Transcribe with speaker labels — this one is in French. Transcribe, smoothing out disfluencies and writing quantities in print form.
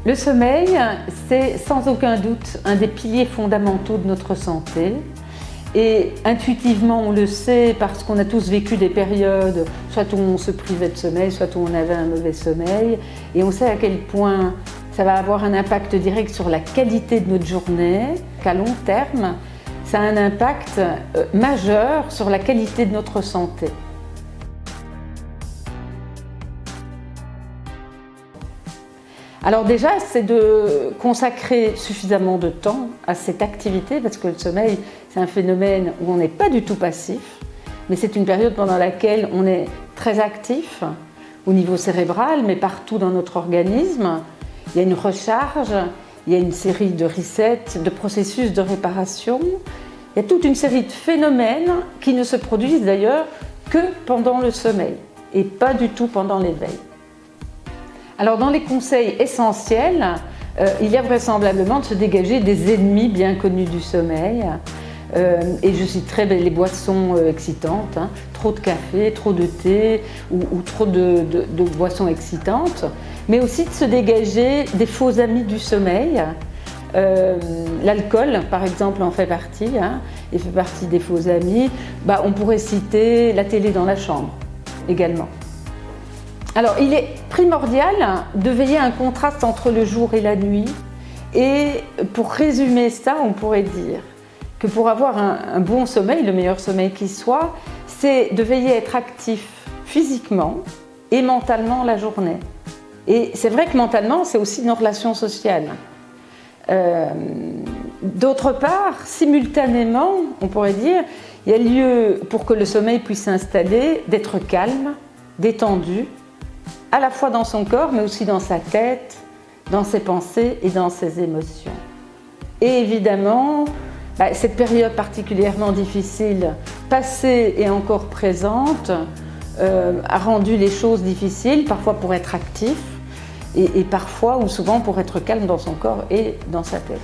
Speaker 1: Le sommeil, c'est sans aucun doute un des piliers fondamentaux de notre santé. Et intuitivement, on le sait parce qu'on a tous vécu des périodes, soit où on se privait de sommeil, soit où on avait un mauvais sommeil. Et on sait à quel point ça va avoir un impact direct sur la qualité de notre journée, qu'à long terme, ça a un impact majeur sur la qualité de notre santé. Alors déjà, c'est de consacrer suffisamment de temps à cette activité, parce que le sommeil, c'est un phénomène où on n'est pas du tout passif, mais c'est une période pendant laquelle on est très actif au niveau cérébral, mais partout dans notre organisme. Il y a une recharge, il y a une série de resets, de processus de réparation. Il y a toute une série de phénomènes qui ne se produisent d'ailleurs que pendant le sommeil et pas du tout pendant l'éveil. Alors dans les conseils essentiels, il y a vraisemblablement de se dégager des ennemis bien connus du sommeil. Et je citerai les boissons excitantes, trop de café, trop de thé ou trop de boissons excitantes, mais aussi de se dégager des faux amis du sommeil. L'alcool, par exemple, en fait partie, il fait partie des faux amis. On pourrait citer la télé dans la chambre également. Alors, il est primordial de veiller à un contraste entre le jour et la nuit. Et pour résumer ça, on pourrait dire que pour avoir un bon sommeil, le meilleur sommeil qui soit, c'est de veiller à être actif physiquement et mentalement la journée. Et c'est vrai que mentalement, c'est aussi nos relations sociales. D'autre part, simultanément, on pourrait dire, il y a lieu pour que le sommeil puisse s'installer d'être calme, détendu, à la fois dans son corps, mais aussi dans sa tête, dans ses pensées et dans ses émotions. Et évidemment, cette période particulièrement difficile, passée et encore présente, a rendu les choses difficiles, parfois pour être actif, et parfois ou souvent pour être calme dans son corps et dans sa tête.